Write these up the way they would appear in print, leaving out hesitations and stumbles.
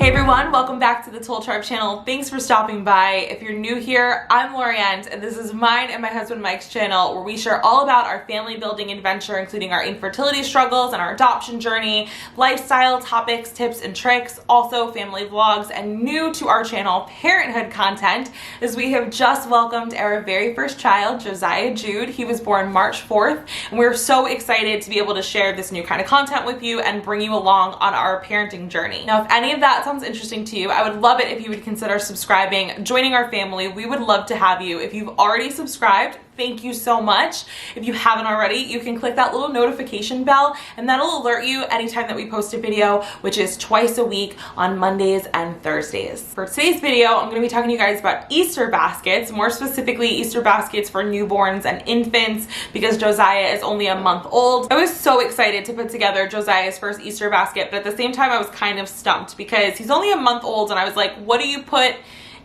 Hey everyone, welcome back to the Toal Tribe channel. Thanks for stopping by. If you're new here, I'm Laurient and this is mine and my husband Mike's channel where we share all about our family building adventure, including our infertility struggles and our adoption journey, lifestyle topics, tips and tricks, also family vlogs, and new to our channel, parenthood content, as we have just welcomed our very first child, Josiah Jude. He was born March 4th and we're so excited to be able to share this new kind of content with you and bring you along on our parenting journey. Now, if any of that sounds interesting to you, I would love it if you would consider subscribing, joining our family. We would love to have you. If you've already subscribed, thank you so much. If you haven't already, you can click that little notification bell and that'll alert you anytime that we post a video, which is twice a week on Mondays and Thursdays. For today's video, I'm going to be talking to you guys about Easter baskets, more specifically Easter baskets for newborns and infants, because Josiah is only a month old. I was so excited to put together Josiah's first Easter basket, but at the same time I was kind of stumped because he's only a month old and I was like, what do you put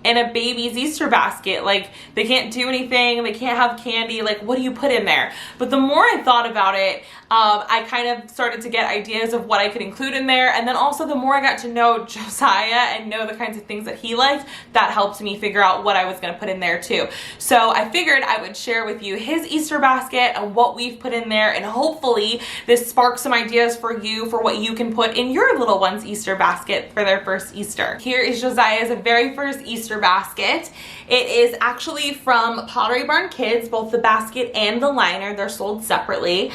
in a baby's Easter basket? Like, they can't do anything, they can't have candy, like what do you put in there? But the more I thought about it, I kind of started to get ideas of what I could include in there, and then also the more I got to know Josiah and know the kinds of things that he liked, that helped me figure out what I was going to put in there too. So I figured I would share with you his Easter basket and what we've put in there, and hopefully this sparks some ideas for you for what you can put in your little one's Easter basket for their first Easter. Here is Josiah's very first Easter basket. It is actually from Pottery Barn Kids, both the basket and the liner. They're sold separately.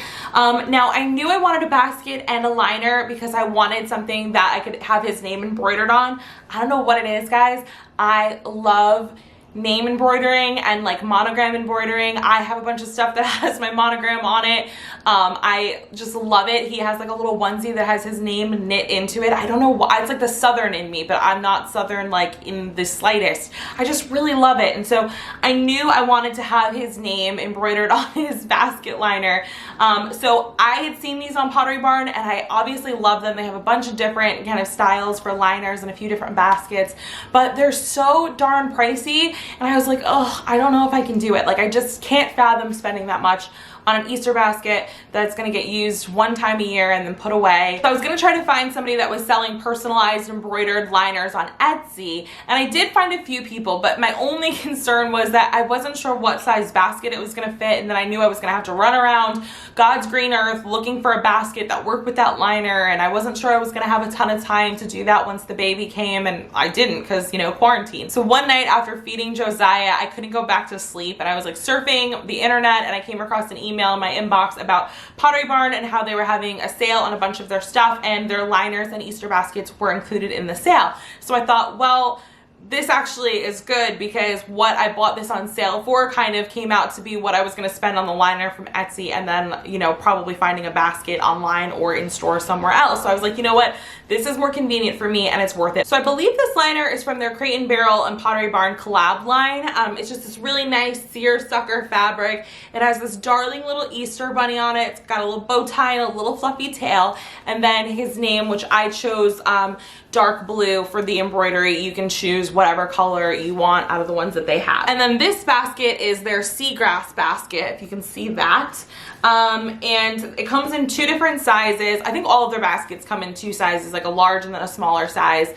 Now, I knew I wanted a basket and a liner because I wanted something that I could have his name embroidered on. I don't know what it is, guys. I love name embroidering and like monogram embroidering. I have a bunch of stuff that has my monogram on it. I just love it. He has like a little onesie that has his name knit into it. I don't know why. It's like the Southern in me, but I'm not Southern like in the slightest. I just really love it. And so I knew I wanted to have his name embroidered on his basket liner. So I had seen these on Pottery Barn and I obviously love them. They have a bunch of different kind of styles for liners and a few different baskets, but they're so darn pricey. And I was like, oh, I don't know if I can do it. Like, I just can't fathom spending that much on an Easter basket that's gonna get used one time a year and then put away. So I was gonna try to find somebody that was selling personalized embroidered liners on Etsy, and I did find a few people, but my only concern was that I wasn't sure what size basket it was gonna fit, and then I knew I was gonna have to run around God's green earth looking for a basket that worked with that liner, and I wasn't sure I was gonna have a ton of time to do that once the baby came, and I didn't because, you know, quarantine. So one night after feeding Josiah, I couldn't go back to sleep, and I was like surfing the internet, and I came across an email in my inbox about Pottery Barn and how they were having a sale on a bunch of their stuff, and their liners and Easter baskets were included in the sale. So I thought, well, this actually is good because what I bought this on sale for kind of came out to be what I was going to spend on the liner from Etsy, and then, you know, probably finding a basket online or in store somewhere else. So I was like, you know what, this is more convenient for me and it's worth it. So I believe this liner is from their Crate and Barrel and Pottery Barn collab line. It's just this really nice seersucker fabric. It has this darling little Easter bunny on it. It's got a little bow tie and a little fluffy tail, and then his name, which I chose dark blue for the embroidery. You can choose whatever color you want out of the ones that they have. And then this basket is their seagrass basket, if you can see that. And it comes in two different sizes. I think all of their baskets come in two sizes, like a large and then a smaller size.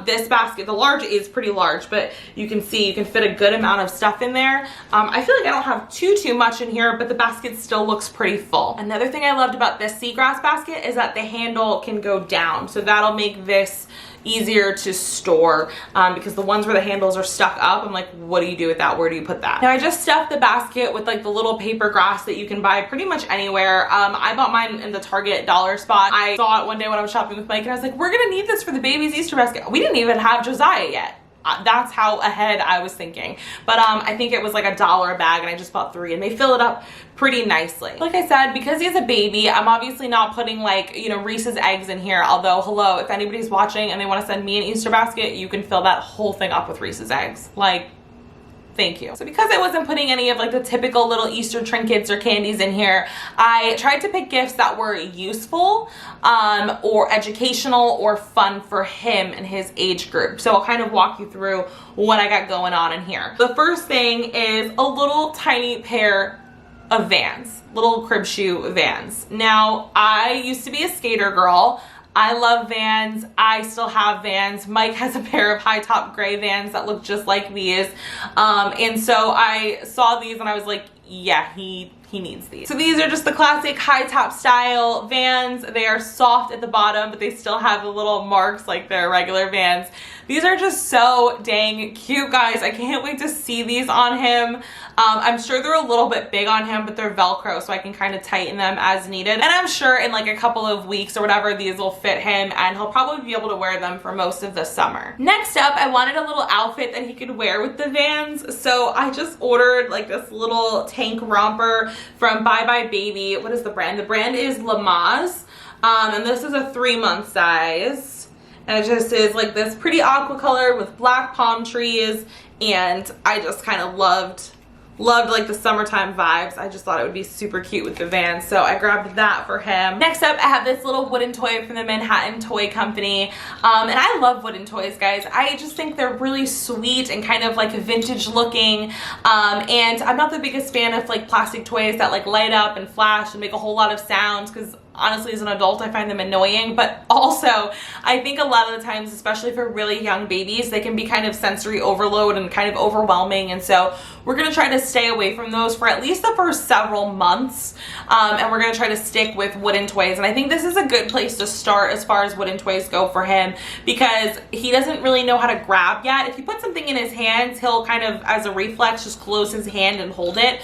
This basket, the large is pretty large, but you can see you can fit a good amount of stuff in there. I feel like I don't have too much in here, but the basket still looks pretty full. Another thing I loved about this seagrass basket is that the handle can go down, so that'll make this easier to store, because the ones where the handles are stuck up, I'm like, what do you do with that? Where do you put that? Now I just stuffed the basket with like the little paper grass that you can buy pretty much anywhere. I bought mine in the Target dollar spot. I saw it one day when I was shopping with Mike and I was like, we're gonna need this for the baby's Easter basket. We didn't even have Josiah yet. That's how ahead I was thinking. But I think it was like $1 a bag and I just bought 3 and they fill it up pretty nicely. Like I said, because he's a baby, I'm obviously not putting like, you know, Reese's eggs in here. Although, hello, if anybody's watching and they want to send me an Easter basket, you can fill that whole thing up with Reese's eggs. Like, thank you. So because I wasn't putting any of like the typical little Easter trinkets or candies in here, I tried to pick gifts that were useful or educational or fun for him and his age group. So I'll kind of walk you through what I got going on in here. The first thing is a little tiny pair of Vans, little crib shoe Vans. Now, I used to be a skater girl. I love Vans. I still have Vans. Mike has a pair of high top gray Vans that look just like these. And so I saw these and I was like, yeah, he needs these. So these are just the classic high top style Vans. They are soft at the bottom, but they still have the little marks like their regular Vans. These are just so dang cute, guys. I can't wait to see these on him. I'm sure they're a little bit big on him, but they're Velcro, so I can kind of tighten them as needed. And I'm sure in like a couple of weeks or whatever, these will fit him and he'll probably be able to wear them for most of the summer. Next up, I wanted a little outfit that he could wear with the Vans. So I just ordered like this little tank romper from Bye Bye Baby. What is the brand? The brand is Lamaze. And this is a 3-month size. And it just is like this pretty aqua color with black palm trees. And I just kind of loved like the summertime vibes. I just thought it would be super cute with the Vans, so I grabbed that for him. Next up, I have this little wooden toy from the Manhattan Toy Company. And I love wooden toys, guys. I just think they're really sweet and kind of like vintage looking. And I'm not the biggest fan of like plastic toys that like light up and flash and make a whole lot of sounds, because honestly, as an adult, I find them annoying, but also I think a lot of the times, especially for really young babies, they can be kind of sensory overload and kind of overwhelming. And so we're gonna try to stay away from those for at least the first several months. And we're gonna try to stick with wooden toys. And I think this is a good place to start as far as wooden toys go for him, because he doesn't really know how to grab yet. If you put something in his hands, he'll kind of, as a reflex, just close his hand and hold it.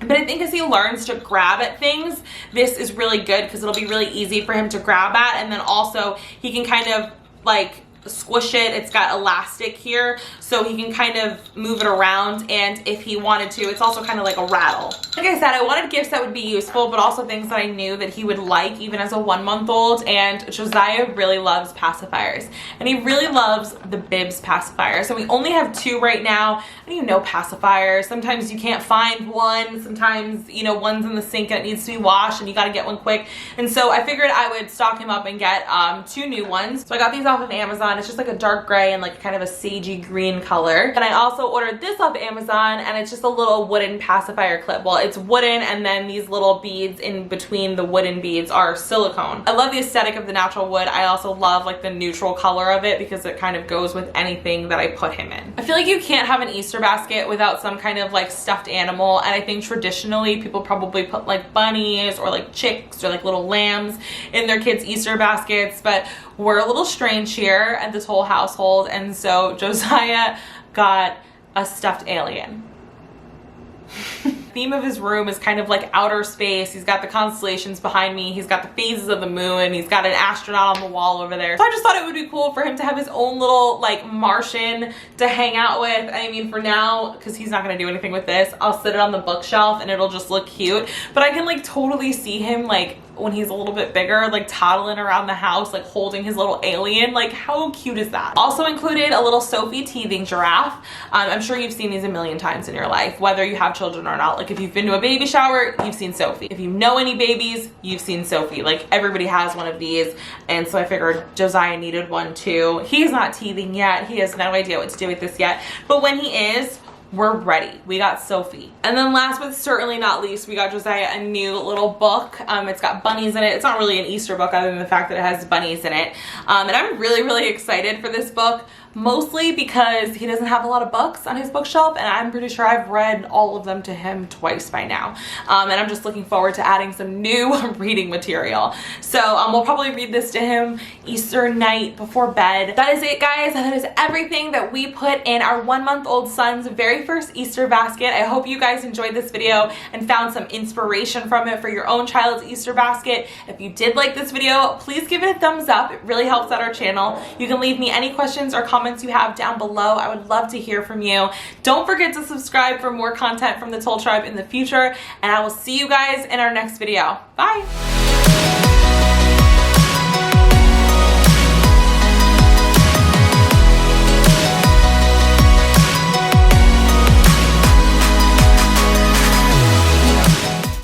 But I think as he learns to grab at things, this is really good because it'll be really easy for him to grab at. And then also he can kind of like squish it. It's got elastic here, so he can kind of move it around, and if he wanted to, it's also kind of like a rattle. Like I said, I wanted gifts that would be useful, but also things that I knew that he would like even as a 1-month-old. And Josiah really loves pacifiers, and he really loves the Bibs pacifier. So we only have 2 right now. And you know, pacifiers, sometimes you can't find one. Sometimes, you know, one's in the sink and it needs to be washed and you got to get one quick. And so I figured I would stock him up and get 2 new ones. So I got these off of Amazon. It's just like a dark gray and like kind of a sagey green color. And I also ordered this off Amazon, and it's just a little wooden pacifier clip. Well, it's wooden, and then these little beads in between the wooden beads are silicone. I love the aesthetic of the natural wood. I also love like the neutral color of it because it kind of goes with anything that I put him in. I feel like you can't have an Easter basket without some kind of like stuffed animal, and I think traditionally people probably put like bunnies or like chicks or like little lambs in their kids' Easter baskets, but we're a little strange here at this whole household, and so Josiah got a stuffed alien. Theme of his room is kind of like outer space. He's got the constellations behind me. He's got the phases of the moon. He's got an astronaut on the wall over there. So I just thought it would be cool for him to have his own little like Martian to hang out with. I mean, for now, because he's not going to do anything with this, I'll sit it on the bookshelf and it'll just look cute. But I can like totally see him like when he's a little bit bigger, like toddling around the house, like holding his little alien. Like, how cute is that? Also included a little Sophie teething giraffe. I'm sure you've seen these a million times in your life, whether you have children or not. Like if you've been to a baby shower, you've seen Sophie. If you know any babies, you've seen Sophie. Like everybody has one of these. And so I figured Josiah needed one too. He's not teething yet. He has no idea what to do with this yet. But when he is, we're ready. We got Sophie. And then last but certainly not least, we got Josiah a new little book. It's got bunnies in it. It's not really an Easter book other than the fact that it has bunnies in it. And I'm really, really excited for this book, mostly because he doesn't have a lot of books on his bookshelf, and I'm pretty sure I've read all of them to him twice by now. And I'm just looking forward to adding some new reading material. So we'll probably read this to him Easter night before bed. That is it, guys. That is everything that we put in our 1-month-old son's very first Easter basket. I hope you guys enjoyed this video and found some inspiration from it for your own child's Easter basket. If you did like this video, please give it a thumbs up. It really helps out our channel. You can leave me any questions or comments you have down below. I would love to hear from you. Don't forget to subscribe for more content from the Toal Tribe in the future, and I will see you guys in our next video. Bye!